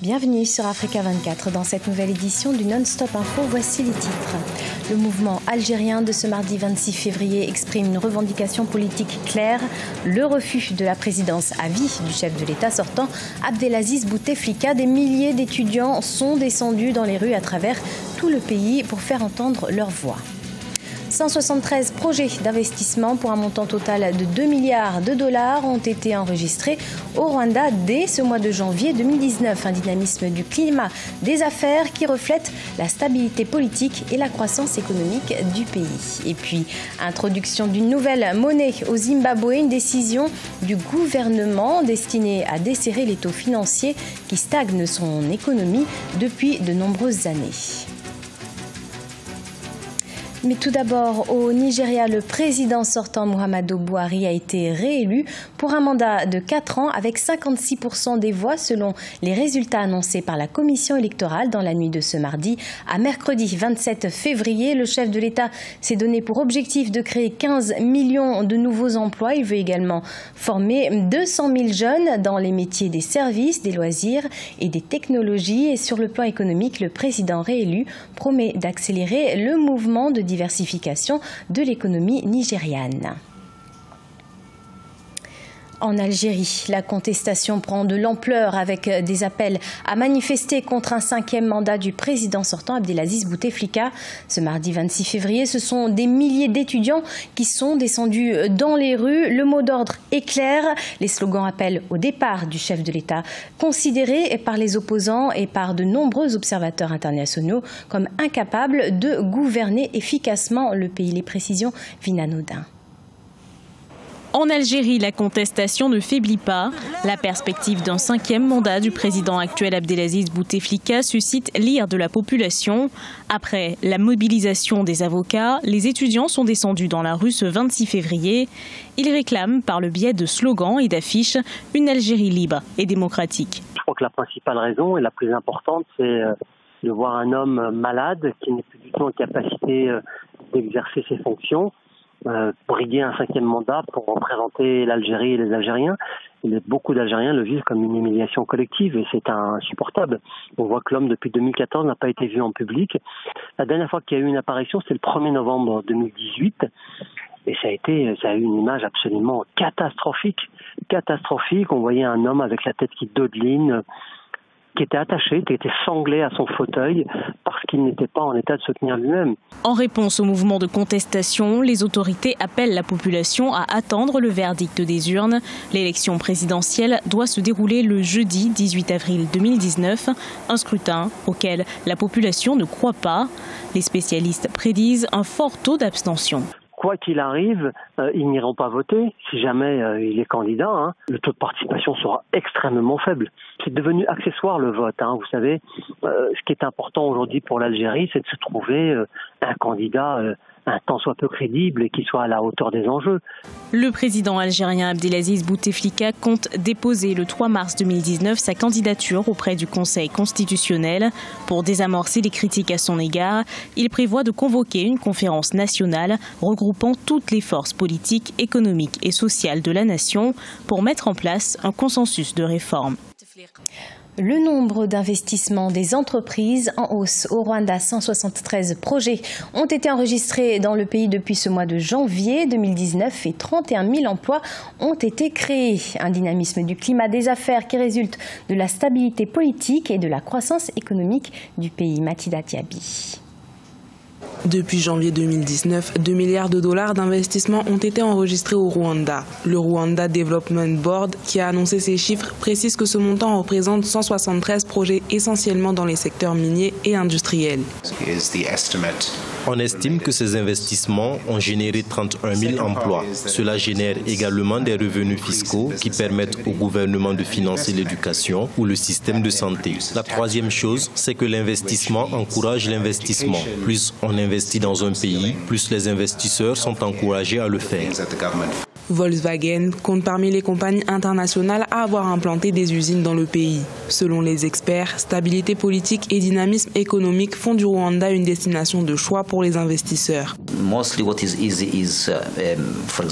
Bienvenue sur Africa 24. Dans cette nouvelle édition du Non-Stop Info, voici les titres. Le mouvement algérien de ce mardi 26 février exprime une revendication politique claire, le refus de la présidence à vie du chef de l'État sortant, Abdelaziz Bouteflika. Des milliers d'étudiants sont descendus dans les rues à travers tout le pays pour faire entendre leur voix. 173 projets d'investissement pour un montant total de 2 milliards de dollars ont été enregistrés au Rwanda dès ce mois de janvier 2019. Un dynamisme du climat des affaires qui reflète la stabilité politique et la croissance économique du pays. Et puis, introduction d'une nouvelle monnaie au Zimbabwe, une décision du gouvernement destinée à desserrer les taux financiers qui stagnent son économie depuis de nombreuses années. Mais tout d'abord, au Nigeria, le président sortant Muhammadu Buhari a été réélu pour un mandat de 4 ans avec 56% des voix selon les résultats annoncés par la commission électorale dans la nuit de ce mardi à mercredi 27 février. Le chef de l'État s'est donné pour objectif de créer 15 millions de nouveaux emplois. Il veut également former 200 000 jeunes dans les métiers des services, des loisirs et des technologies. Et sur le plan économique, le président réélu promet d'accélérer le mouvement de diversification de l'économie nigériane. En Algérie, la contestation prend de l'ampleur avec des appels à manifester contre un 5e mandat du président sortant Abdelaziz Bouteflika. Ce mardi 26 février, ce sont des milliers d'étudiants qui sont descendus dans les rues. Le mot d'ordre est clair. Les slogans appellent au départ du chef de l'État, considéré par les opposants et par de nombreux observateurs internationaux comme incapable de gouverner efficacement le pays. Les précisions, Vina Nodin. En Algérie, la contestation ne faiblit pas. La perspective d'un 5e mandat du président actuel Abdelaziz Bouteflika suscite l'ire de la population. Après la mobilisation des avocats, les étudiants sont descendus dans la rue ce 26 février. Ils réclament, par le biais de slogans et d'affiches, une Algérie libre et démocratique. Je crois que la principale raison et la plus importante, c'est de voir un homme malade qui n'est plus du tout en capacité d'exercer ses fonctions. Briguer un 5e mandat pour représenter l'Algérie et les Algériens. Beaucoup d'Algériens le vivent comme une humiliation collective et c'est insupportable. On voit que l'homme, depuis 2014, n'a pas été vu en public. La dernière fois qu'il y a eu une apparition, c'était le 1er novembre 2018. Et ça a eu une image absolument catastrophique. On voyait un homme avec la tête qui dodeline, qui était attaché, qui était sanglé à son fauteuil parce qu'il n'était pas en état de se tenir lui-même. En réponse au mouvement de contestation, les autorités appellent la population à attendre le verdict des urnes. L'élection présidentielle doit se dérouler le jeudi 18 avril 2019, un scrutin auquel la population ne croit pas. Les spécialistes prédisent un fort taux d'abstention. Quoi qu'il arrive, ils n'iront pas voter si jamais il est candidat. Le taux de participation sera extrêmement faible. C'est devenu accessoire le vote. Vous savez, ce qui est important aujourd'hui pour l'Algérie, c'est de se trouver un candidat un tant soit peu crédible et qui soit à la hauteur des enjeux. Le président algérien Abdelaziz Bouteflika compte déposer le 3 mars 2019 sa candidature auprès du Conseil constitutionnel. Pour désamorcer les critiques à son égard, il prévoit de convoquer une conférence nationale regroupant toutes les forces politiques, économiques et sociales de la nation pour mettre en place un consensus de réforme. Le nombre d'investissements des entreprises en hausse. Au Rwanda, 173 projets ont été enregistrés dans le pays depuis ce mois de janvier 2019 et 31 000 emplois ont été créés. Un dynamisme du climat des affaires qui résulte de la stabilité politique et de la croissance économique du pays. Mathilda Diaby. Depuis janvier 2019, 2 milliards de dollars d'investissements ont été enregistrés au Rwanda. Le Rwanda Development Board, qui a annoncé ces chiffres, précise que ce montant représente 173 projets essentiellement dans les secteurs miniers et industriels. On estime que ces investissements ont généré 31 000 emplois. Cela génère également des revenus fiscaux qui permettent au gouvernement de financer l'éducation ou le système de santé. La troisième chose, c'est que l'investissement encourage l'investissement. Plus on investit dans un pays, plus les investisseurs sont encouragés à le faire. Volkswagen compte parmi les compagnies internationales à avoir implanté des usines dans le pays. Selon les experts, stabilité politique et dynamisme économique font du Rwanda une destination de choix pour les investisseurs.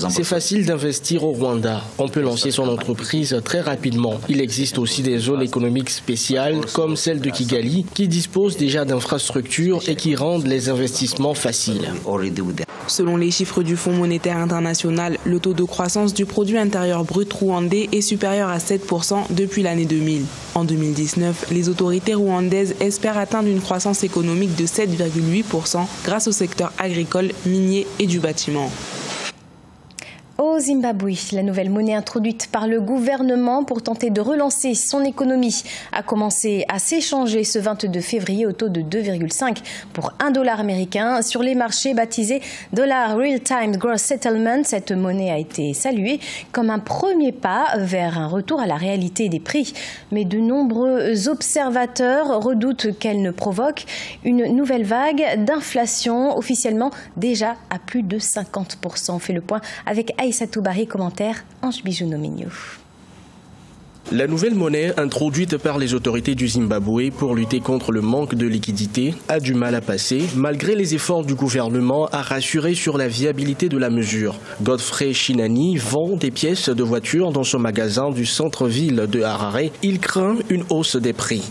C'est facile d'investir au Rwanda. On peut lancer son entreprise très rapidement. Il existe aussi des zones économiques spéciales comme celle de Kigali qui disposent déjà d'infrastructures et qui rendent les investissements faciles. Selon les chiffres du Fonds monétaire international, le taux de croissance du produit intérieur brut rwandais est supérieur à 7% depuis l'année 2000. En 2019, les autorités rwandaises espèrent atteindre une croissance économique de 7,8% grâce au secteur agricole, minier et du bâtiment. Au Zimbabwe, la nouvelle monnaie introduite par le gouvernement pour tenter de relancer son économie a commencé à s'échanger ce 22 février au taux de 2,5 pour $1 américain sur les marchés baptisés Dollar Real Time Gross Settlement. Cette monnaie a été saluée comme un premier pas vers un retour à la réalité des prix. Mais de nombreux observateurs redoutent qu'elle ne provoque une nouvelle vague d'inflation, officiellement déjà à plus de 50%. On fait le point avec Aïssatou Bari, commentaire Ange Bijou-Nomigno. La nouvelle monnaie introduite par les autorités du Zimbabwe pour lutter contre le manque de liquidité a du mal à passer, malgré les efforts du gouvernement à rassurer sur la viabilité de la mesure. Godfrey Shinani vend des pièces de voitures dans son magasin du centre-ville de Harare. Il craint une hausse des prix.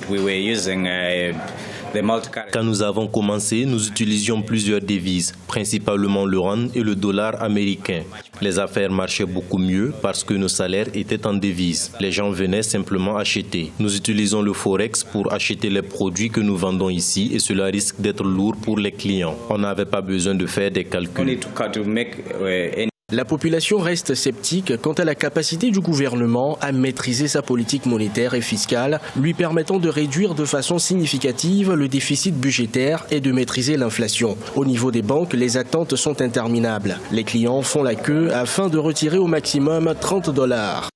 Quand nous avons commencé, nous utilisions plusieurs devises, principalement le rand et le dollar américain. Les affaires marchaient beaucoup mieux parce que nos salaires étaient en devises. Les gens venaient simplement acheter. Nous utilisons le forex pour acheter les produits que nous vendons ici et cela risque d'être lourd pour les clients. On n'avait pas besoin de faire des calculs. La population reste sceptique quant à la capacité du gouvernement à maîtriser sa politique monétaire et fiscale, lui permettant de réduire de façon significative le déficit budgétaire et de maîtriser l'inflation. Au niveau des banques, les attentes sont interminables. Les clients font la queue afin de retirer au maximum $30.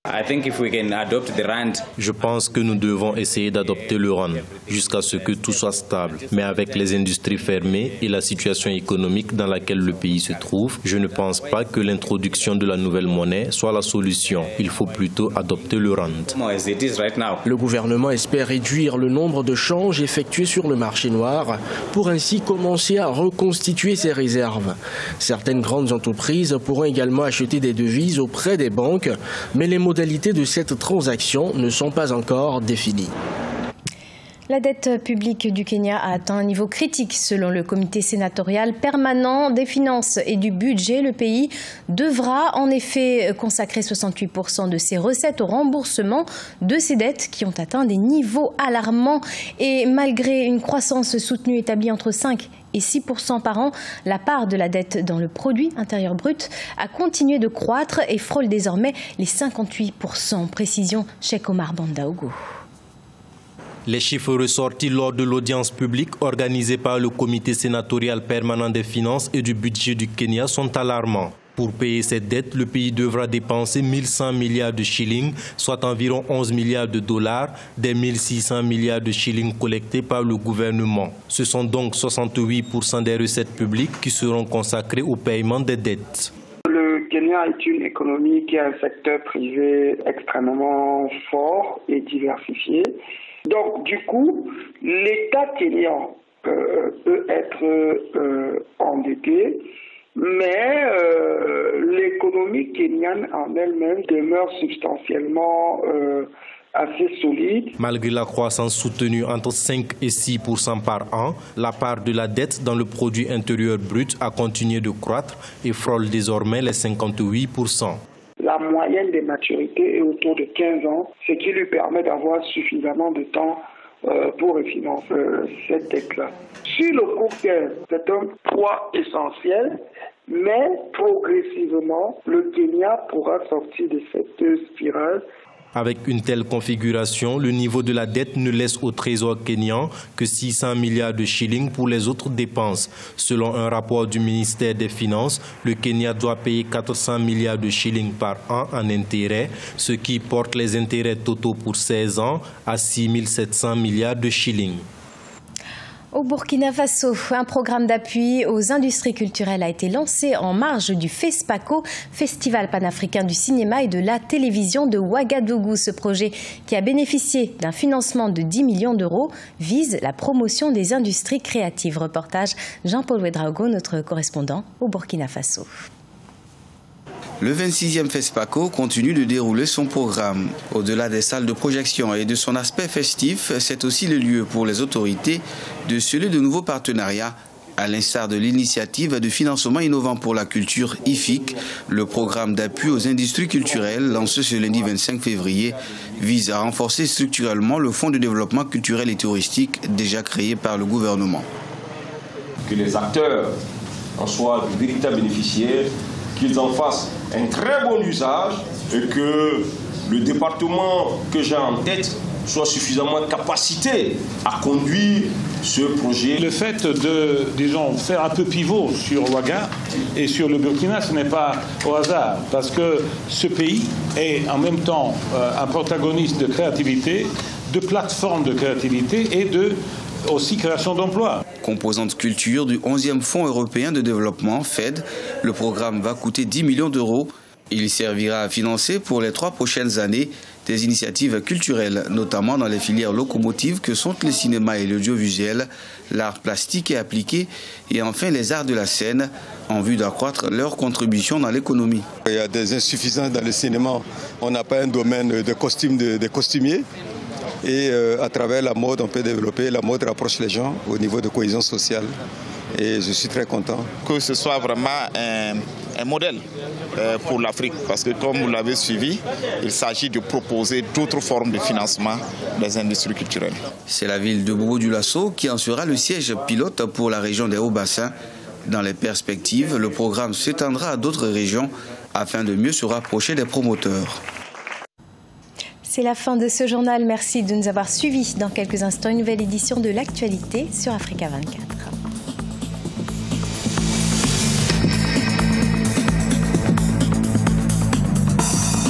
Je pense que nous devons essayer d'adopter le rand jusqu'à ce que tout soit stable. Mais avec les industries fermées et la situation économique dans laquelle le pays se trouve, je ne pense pas que l'introduction de la nouvelle monnaie soit la solution. Il faut plutôt adopter le rand. Le gouvernement espère réduire le nombre de changes effectués sur le marché noir pour ainsi commencer à reconstituer ses réserves. Certaines grandes entreprises pourront également acheter des devises auprès des banques, mais les modalités de cette transaction ne sont pas encore définies. La dette publique du Kenya a atteint un niveau critique selon le comité sénatorial permanent des finances et du budget. Le pays devra en effet consacrer 68% de ses recettes au remboursement de ses dettes qui ont atteint des niveaux alarmants. Et malgré une croissance soutenue établie entre 5 et 6% par an, la part de la dette dans le produit intérieur brut a continué de croître et frôle désormais les 58%. Précision Cheikh Omar Bandaogo. Les chiffres ressortis lors de l'audience publique organisée par le comité sénatorial permanent des finances et du budget du Kenya sont alarmants. Pour payer cette dette, le pays devra dépenser 1100 milliards de shillings, soit environ 11 milliards de dollars, des 1600 milliards de shillings collectés par le gouvernement. Ce sont donc 68% des recettes publiques qui seront consacrées au paiement des dettes. Le Kenya est une économie qui a un secteur privé extrêmement fort et diversifié. Donc, du coup, l'État kenyan peut être endetté, mais l'économie kenyane en elle-même demeure substantiellement assez solide. Malgré la croissance soutenue entre 5 et 6% par an, la part de la dette dans le produit intérieur brut a continué de croître et frôle désormais les 58%. La moyenne des maturités est autour de 15 ans, ce qui lui permet d'avoir suffisamment de temps pour refinancer cette dette-là. Sur le court terme, c'est un poids essentiel, mais progressivement, le Kenya pourra sortir de cette spirale. Avec une telle configuration, le niveau de la dette ne laisse au trésor kényan que 600 milliards de shillings pour les autres dépenses. Selon un rapport du ministère des Finances, le Kenya doit payer 400 milliards de shillings par an en intérêts, ce qui porte les intérêts totaux pour 16 ans à 6 700 milliards de shillings. Au Burkina Faso, un programme d'appui aux industries culturelles a été lancé en marge du FESPACO, Festival panafricain du cinéma et de la télévision de Ouagadougou. Ce projet, qui a bénéficié d'un financement de 10 millions d'euros, vise la promotion des industries créatives. Reportage Jean-Paul Ouedraogo, notre correspondant au Burkina Faso. Le 26e FESPACO continue de dérouler son programme. Au-delà des salles de projection et de son aspect festif, c'est aussi le lieu pour les autorités de sceller de nouveaux partenariats, à l'instar de l'initiative de financement innovant pour la culture IFIC. Le programme d'appui aux industries culturelles lancé ce lundi 25 février vise à renforcer structurellement le fonds de développement culturel et touristique déjà créé par le gouvernement. Que les acteurs en soient de véritables bénéficiaires, qu'ils en fassent un très bon usage et que le département que j'ai en tête soit suffisamment capacité à conduire ce projet. Le fait de, disons, faire un peu pivot sur Ouaga et sur le Burkina, ce n'est pas au hasard, parce que ce pays est en même temps un protagoniste de créativité, de plateforme de créativité et de aussi création d'emplois. Composante culture du 11e Fonds européen de développement, FED, le programme va coûter 10 millions d'euros. Il servira à financer pour les 3 prochaines années des initiatives culturelles, notamment dans les filières locomotives que sont le cinéma et l'audiovisuel, l'art plastique et appliqué, et enfin les arts de la scène, en vue d'accroître leur contribution dans l'économie. Il y a des insuffisances dans le cinéma. On n'a pas un domaine de costumes de costumiers. Et à travers la mode, on peut développer. La mode rapproche les gens au niveau de cohésion sociale. Et je suis très content. Que ce soit vraiment un modèle pour l'Afrique. Parce que comme vous l'avez suivi, il s'agit de proposer d'autres formes de financement des industries culturelles. C'est la ville de Bobo-Dioulasso qui en sera le siège pilote pour la région des Hauts-Bassins. Dans les perspectives, le programme s'étendra à d'autres régions afin de mieux se rapprocher des promoteurs. C'est la fin de ce journal. Merci de nous avoir suivis. Dans quelques instants, une nouvelle édition de l'actualité sur Africa 24.